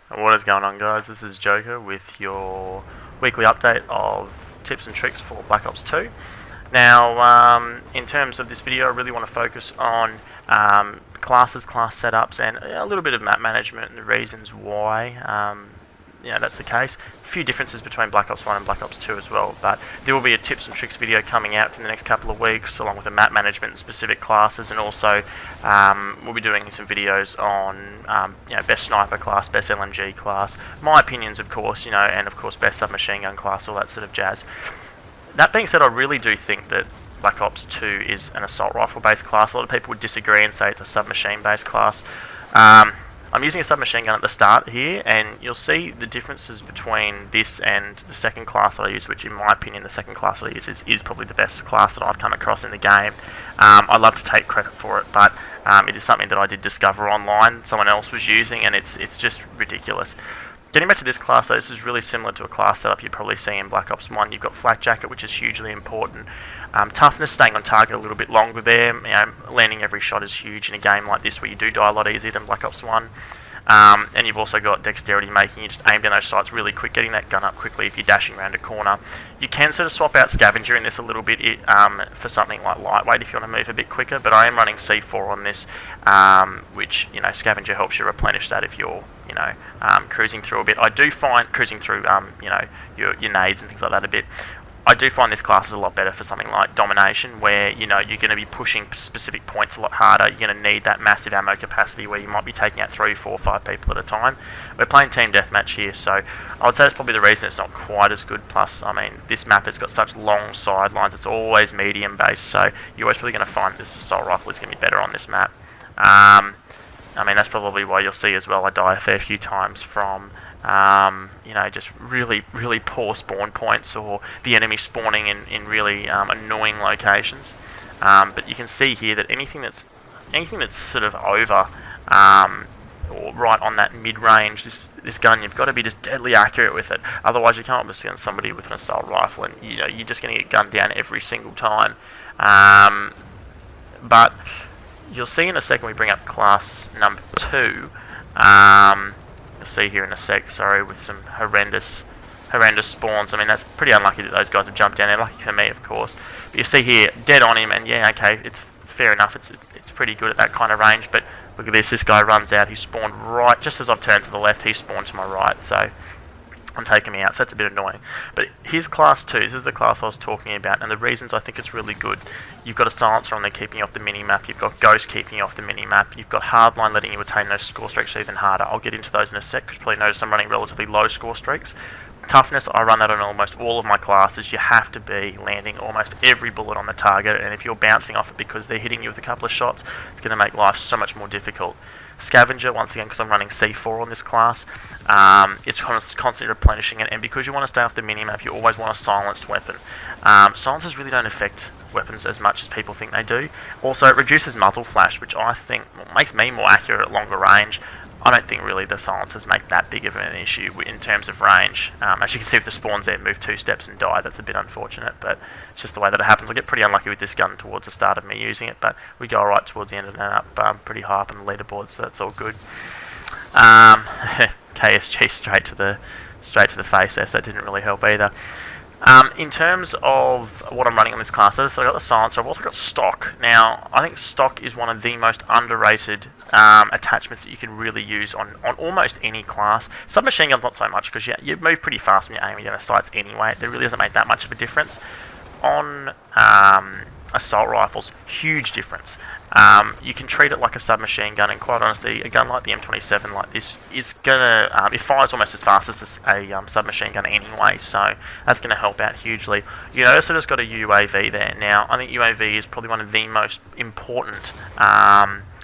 What is going on, guys? This is Joker with your weekly update of tips and tricks for Black Ops 2. Now, in terms of this video, I really want to focus on classes, class setups, and a little bit of map management and the reasons why that's the case. A few differences between Black Ops 1 and Black Ops 2 as well, but there will be a tips and tricks video coming out in the next couple of weeks, along with the map management and specific classes, and also we'll be doing some videos on best sniper class, best LMG class, my opinions, of course, and of course best submachine gun class, all that sort of jazz. That being said, I really do think that Black Ops 2 is an assault rifle based class. A lot of people would disagree and say it's a submachine based class. I'm using a submachine gun at the start here, and you'll see the differences between this and the second class that I use, which in my opinion the second class that I use is probably the best class that I've come across in the game. I love to take credit for it, but it is something that I did discover online, someone else was using, and it's just ridiculous. Getting back to this class though, this is really similar to a class setup you'd probably see in Black Ops 1. You've got Flak Jacket, which is hugely important. Toughness, staying on target a little bit longer there. Landing every shot is huge in a game like this where you do die a lot easier than Black Ops 1. And you've also got Dexterity, making you just aim down those sights really quick, getting that gun up quickly if you're dashing around a corner. You can sort of swap out Scavenger in this a little bit for something like Lightweight if you want to move a bit quicker, but I am running C4 on this, which, Scavenger helps you replenish that if you're, cruising through a bit. I do find cruising through, your nades and things like that a bit. I do find this class is a lot better for something like Domination, where you're going to be pushing specific points a lot harder. You're going to need that massive ammo capacity where you might be taking out 3, 4, 5 people at a time. We're playing team deathmatch here, so I would say that's probably the reason it's not quite as good. Plus, this map has got such long sidelines. It's always medium based, so you're always probably going to find that this assault rifle is going to be better on this map. That's probably why you'll see as well I die a fair few times from just really, really poor spawn points, or the enemy spawning in really annoying locations. But you can see here that anything that's sort of over or right on that mid-range, this gun, you've got to be just deadly accurate with it. Otherwise, you can't just against somebody with an assault rifle, and you're just going to get gunned down every single time. But you'll see in a second we bring up class number 2. You'll see here in a sec, with some horrendous spawns. That's pretty unlucky that those guys have jumped down there. Lucky for me, of course. But you see here, dead on him, and yeah, okay, it's fair enough. It's pretty good at that kind of range. But look at this. This guy runs out. He spawned right just as I've turned to the left. He spawned to my right. So I'm taking me out, so that's a bit annoying. But here's class 2, this is the class I was talking about, and the reasons I think it's really good. You've got a silencer on there keeping you off the mini-map, you've got Ghost keeping you off the mini-map, you've got Hardline letting you attain those score streaks even harder. I'll get into those in a sec, because you probably notice I'm running relatively low score streaks. Toughness, I run that on almost all of my classes. You have to be landing almost every bullet on the target, and if you're bouncing off it because they're hitting you with a couple of shots, it's going to make life so much more difficult. Scavenger, once again, because I'm running C4 on this class, it's constantly replenishing it, and because you want to stay off the minimap, you always want a silenced weapon. Silencers really don't affect weapons as much as people think they do. Also, it reduces muzzle flash, which I think makes me more accurate at longer range. I don't think really the silencers make that big of an issue in terms of range. As you can see with the spawns there, move 2 steps and die. That's a bit unfortunate, but it's just the way that it happens. I get pretty unlucky with this gun towards the start of me using it, but we go alright towards the end and up pretty high up on the leaderboard, so that's all good. KSG straight to the face there, so that didn't really help either. In terms of what I'm running on this class, so I've got the silencer, I've also got stock. Now, I think stock is one of the most underrated attachments that you can really use on almost any class. Submachine guns not so much, because you move pretty fast when you're aiming down the sights anyway. It really doesn't make that much of a difference. On assault rifles, huge difference. You can treat it like a submachine gun, and quite honestly, a gun like the M27 like this is gonna, it fires almost as fast as a submachine gun anyway, so that's gonna help out hugely. You notice I just got a UAV there. Now, I think UAV is probably one of the most important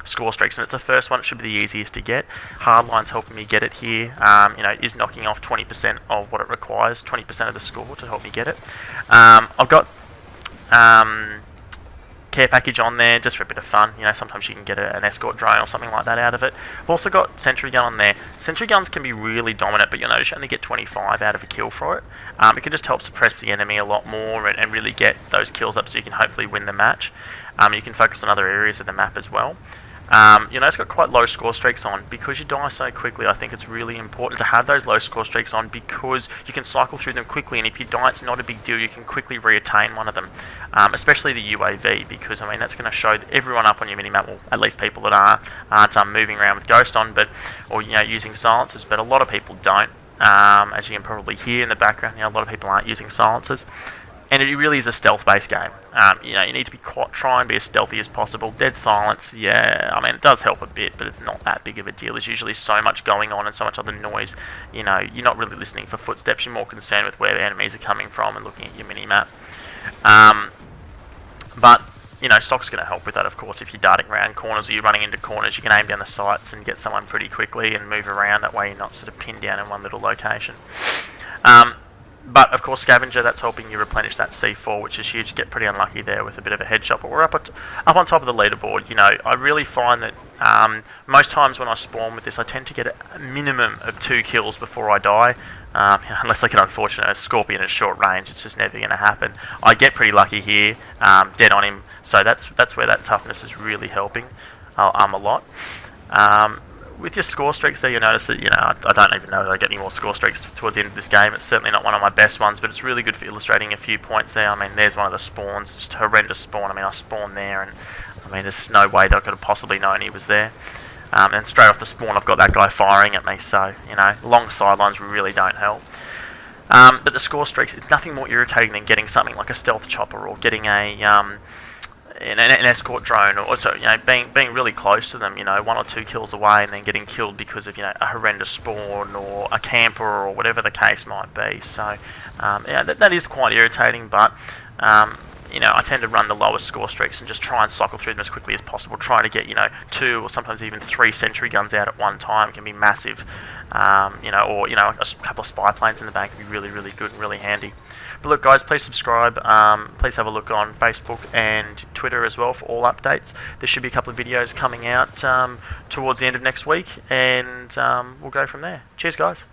score streaks, and it's the first one. It should be the easiest to get. Hardline's helping me get it here. It is knocking off 20% of what it requires, 20% of the score to help me get it. I've got care package on there just for a bit of fun. Sometimes you can get an escort drone or something like that out of it. I've also got sentry gun on there. Sentry guns can be really dominant, but you'll notice you only get 25 out of a kill for it. It can just help suppress the enemy a lot more and really get those kills up so you can hopefully win the match. You can focus on other areas of the map as well. It's got quite low score streaks on. Because you die so quickly, I think it's really important to have those low score streaks on, because you can cycle through them quickly, and if you die, it's not a big deal. You can quickly reattain one of them, especially the UAV, because that's going to show everyone up on your minimap, or at least people that aren't moving around with Ghost on, or using silencers, but a lot of people don't. As you can probably hear in the background, a lot of people aren't using silencers. And it really is a stealth-based game. You need to try and be as stealthy as possible. Dead silence, yeah, it does help a bit, but it's not that big of a deal. There's usually so much going on and so much other noise. You're not really listening for footsteps. You're more concerned with where the enemies are coming from and looking at your mini-map. But stock's going to help with that, of course. If you're darting around corners or you're running into corners, you can aim down the sights and get someone pretty quickly and move around. That way you're not sort of pinned down in one little location. But of course, Scavenger, that's helping you replenish that C4, which is huge. You get pretty unlucky there with a bit of a headshot, but we're up on top of the leaderboard. I really find that most times when I spawn with this, I tend to get a minimum of 2 kills before I die. Unless I get unfortunate, a Scorpion at short range, it's just never going to happen. I get pretty lucky here, dead on him, so that's where that toughness is really helping a lot. With your score streaks there, you'll notice that, I don't even know that I get any more score streaks towards the end of this game. It's certainly not one of my best ones, but it's really good for illustrating a few points there. There's one of the spawns, just a horrendous spawn. I spawned there, and there's no way that I could have possibly known he was there. And straight off the spawn, I've got that guy firing at me, so, long sidelines really don't help. But the score streaks, it's nothing more irritating than getting something like a stealth chopper, or getting an escort drone, or so, being really close to them, 1 or 2 kills away, and then getting killed because of a horrendous spawn or a camper or whatever the case might be. So that is quite irritating, but I tend to run the lowest score streaks and just try and cycle through them as quickly as possible. Trying to get 2 or sometimes even 3 sentry guns out at one time can be massive. Or a couple of spy planes in the back can be really, really good and really handy. But look, guys, please subscribe. Please have a look on Facebook and Twitter as well for all updates. There should be a couple of videos coming out towards the end of next week, and we'll go from there. Cheers, guys.